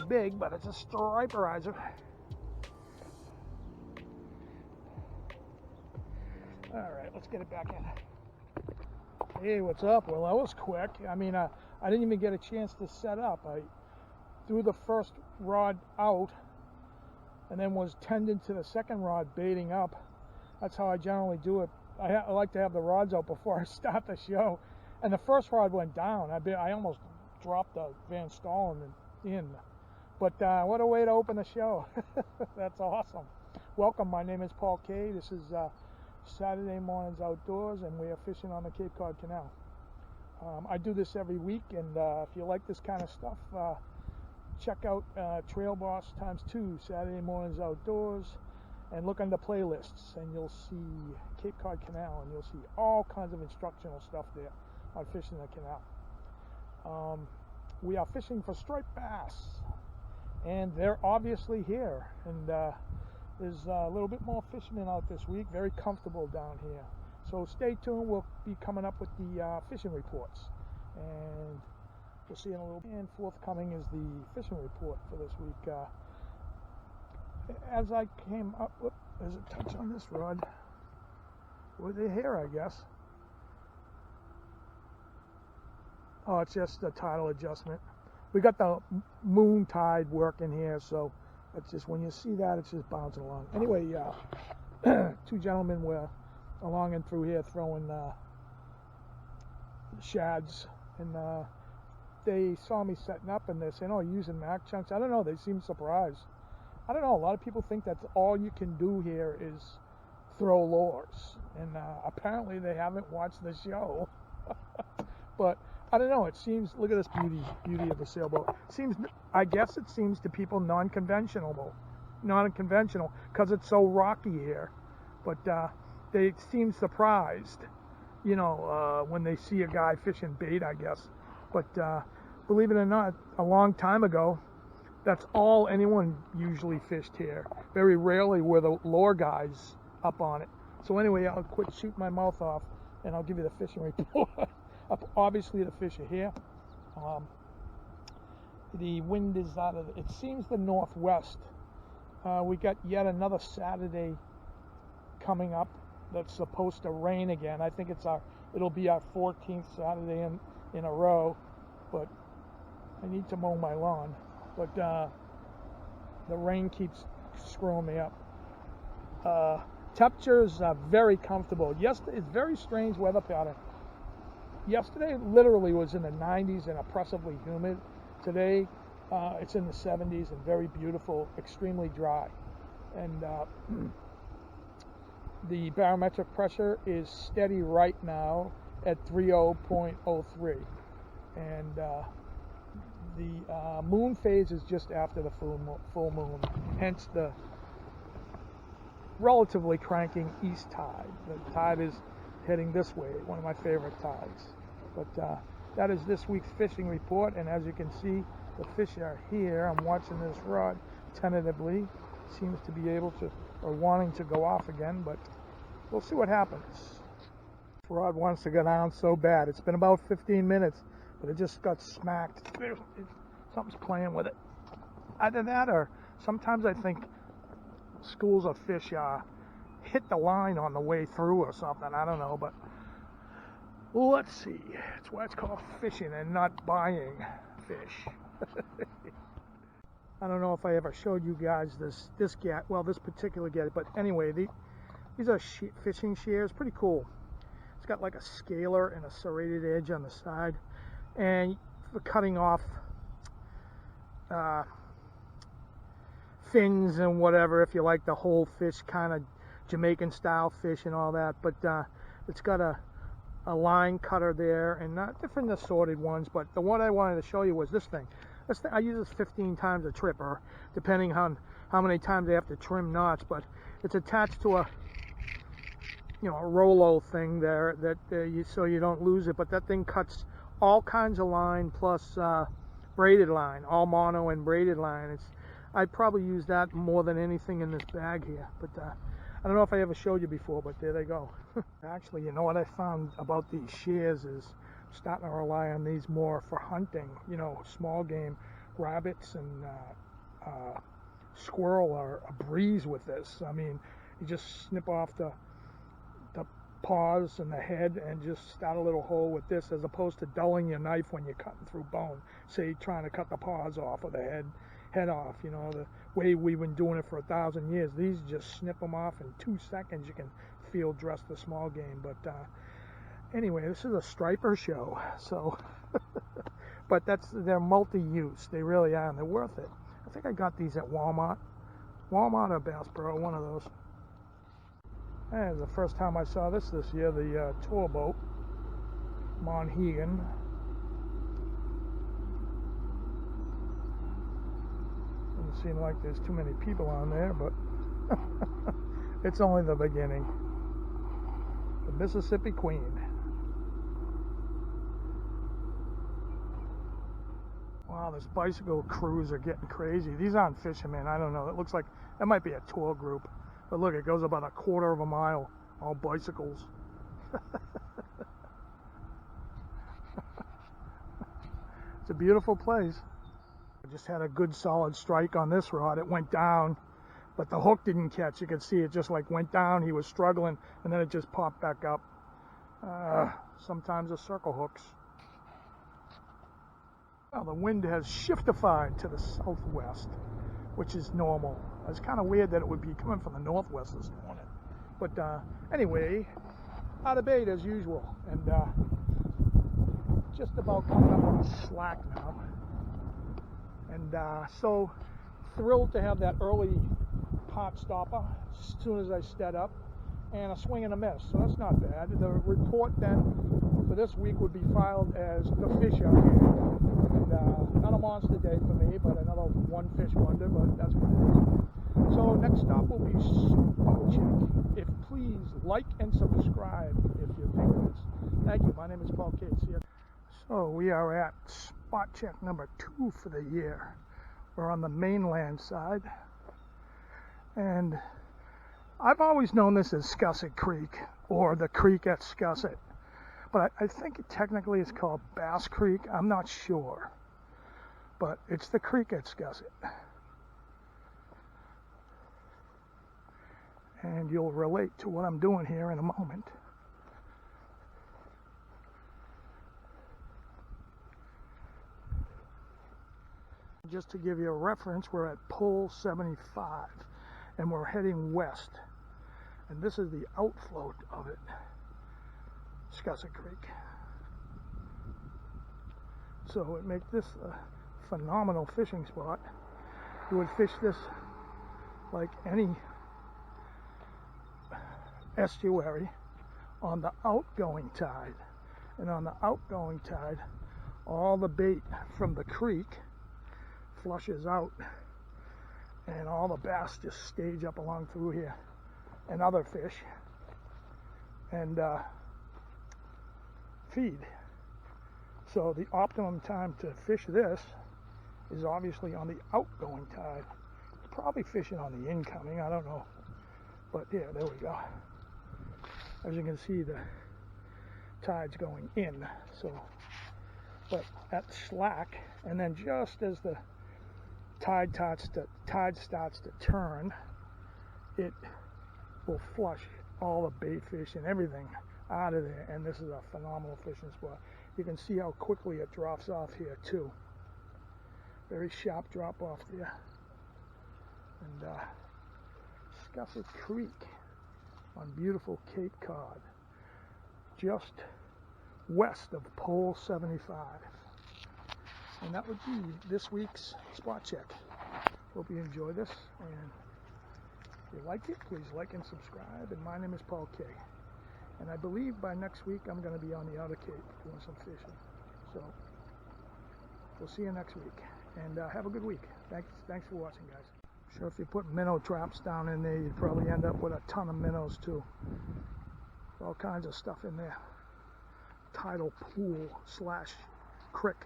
big, but it's a striperizer. All right, let's get it back in. Hey, what's up? Well, that was quick. I mean, I didn't even get a chance to set up. I threw the first rod out and then was tending to the second rod baiting up. That's how I generally do it. I like to have the rods out before I start the show. And the first rod went down. I almost dropped the Van Stallen in. But what a way to open the show. That's awesome. Welcome, my name is Paul K. This is Saturday Mornings Outdoors, and we are fishing on the Cape Cod Canal. I do this every week, and if you like this kind of stuff, check out Trail Boss ×2 Saturday Mornings Outdoors, and look under playlists, and you'll see Cape Cod Canal, and you'll see all kinds of instructional stuff there on fishing the canal. We are fishing for striped bass, and they're obviously here, and there's a little bit more fishermen out this week, very comfortable down here. So stay tuned, we'll be coming up with the fishing reports, and we'll see in a little bit. And forthcoming is the fishing report for this week. As I came up, there's a touch on this rod with the hair, I guess. Oh, it's just the tidal adjustment. We got the moon tide working here, so it's just, when you see that, it's just bouncing along. Anyway, two gentlemen were along and through here throwing shads, and they saw me setting up, and they're saying, oh, you're using Mac chunks? I don't know, they seemed surprised. I don't know, a lot of people think that's all you can do here is throw lures, and apparently they haven't watched the show. But I don't know, it seems, look at this beauty of the sailboat. I guess it seems to people non-conventional because it's so rocky here. But they seem surprised, you know, when they see a guy fishing bait, I guess. But believe it or not, a long time ago, that's all anyone usually fished here. Very rarely were the lure guys up on it. So anyway, I'll quit shooting my mouth off, and I'll give you the fishing report. Obviously the fish are here. The wind is out of, it seems, the northwest. We got yet another Saturday coming up that's supposed to rain again. I think it'll be our 14th Saturday in a row, but I need to mow my lawn. But the rain keeps screwing me up. Temperatures are very comfortable. Yes, it's very strange weather pattern. Yesterday literally was in the 90s and oppressively humid. Today it's in the 70s and very beautiful, extremely dry. And the barometric pressure is steady right now at 30.03. And the moon phase is just after the full moon, hence the relatively cranking east tide. The tide is heading this way, one of my favorite tides. But that is this week's fishing report, and as you can see, the fish are here. I'm watching this rod tentatively. Seems to be able to, or wanting to go off again, but we'll see what happens. This rod wants to go down so bad. It's been about 15 minutes, but it just got smacked. Something's playing with it. Either that, or sometimes I think schools of fish hit the line on the way through or something. I don't know, but let's see. That's why it's called fishing and not buying fish. I don't know if I ever showed you guys this gat. Well, this particular gat, but anyway, these are fishing shears. Pretty cool. It's got like a scaler and a serrated edge on the side, and for cutting off fins and whatever, if you like the whole fish, kind of Jamaican style fish and all that. But it's got a line cutter there, and not different assorted ones, but the one I wanted to show you was this thing. I use this 15 times a trip, or depending on how many times they have to trim knots, but it's attached to a Rolo thing there that so you don't lose it. But that thing cuts all kinds of line plus braided line, all mono and braided line. I'd probably use that more than anything in this bag here. But I don't know if I ever showed you before, but there they go. Actually, you know what I found about these shears is starting to rely on these more for hunting, small game, rabbits and squirrel are a breeze with this. I mean, you just snip off the paws and the head and just start a little hole with this, as opposed to dulling your knife when you're cutting through bone, say trying to cut the paws off or the head off, you know, the way we've been doing it for 1,000 years. These just snip them off in 2 seconds. You can field dress the small game. But anyway, this is a striper show, so but they're multi-use. They really are, and they're worth it. I think I got these at Walmart or Bass Pro, one of those. And the first time I saw this year, the tour boat, Monhegan. Doesn't seem like there's too many people on there, but it's only the beginning. The Mississippi Queen. Wow, this bicycle crews are getting crazy. These aren't fishermen, I don't know. It looks like that might be a tour group. But look, it goes about a quarter of a mile, all bicycles. It's a beautiful place. I just had a good solid strike on this rod. It went down, but the hook didn't catch. You could see it just like went down. He was struggling, and then it just popped back up. Sometimes the circle hooks. Well, the wind has shiftified to the southwest, which is normal. It's kind of weird that it would be coming from the northwest this morning. But anyway, out of bait as usual, and just about coming up on slack now. And so thrilled to have that early pot stopper as soon as I stepped up, and a swing and a miss, so that's not bad. The report then for this week would be filed as the fish out here. And not a monster day for me, but another one fish wonder, but that's what it is. So next stop will be Spot Check. If please like and subscribe if you think of this. Thank you. My name is Paul Cates here. So we are at Spot Check number 2 for the year. We're on the mainland side, and I've always known this as Scusset Creek, or the creek at Scusset, but I think technically it's called Bass Creek. I'm not sure, but it's the creek at Scusset. And you'll relate to what I'm doing here in a moment. Just to give you a reference, we're at pole 75, and we're heading west. And this is the outflow of it, Scusset Creek. So it makes this a phenomenal fishing spot. You would fish this like any estuary on the outgoing tide. And on the outgoing tide, all the bait from the creek flushes out, and all the bass just stage up along through here, and other fish, and feed. So the optimum time to fish this is obviously on the outgoing tide. Probably fishing on the incoming, I don't know. But yeah, there we go. As you can see, the tide's going in. So, but at slack, and then just as the tide starts to turn, it will flush all the bait fish and everything out of there, and this is a phenomenal fishing spot. You can see how quickly it drops off here too. Very sharp drop off there. And Scusset Creek on beautiful Cape Cod, just west of pole 75. And that would be this week's Spot Check. Hope you enjoy this, and if you like it, please like and subscribe. And my name is Paul K. And I believe by next week I'm going to be on the Outer Cape doing some fishing. So we'll see you next week, and have a good week. Thanks for watching, guys. I'm sure if you put minnow traps down in there, you'd probably end up with a ton of minnows too. All kinds of stuff in there. Tidal pool / creek.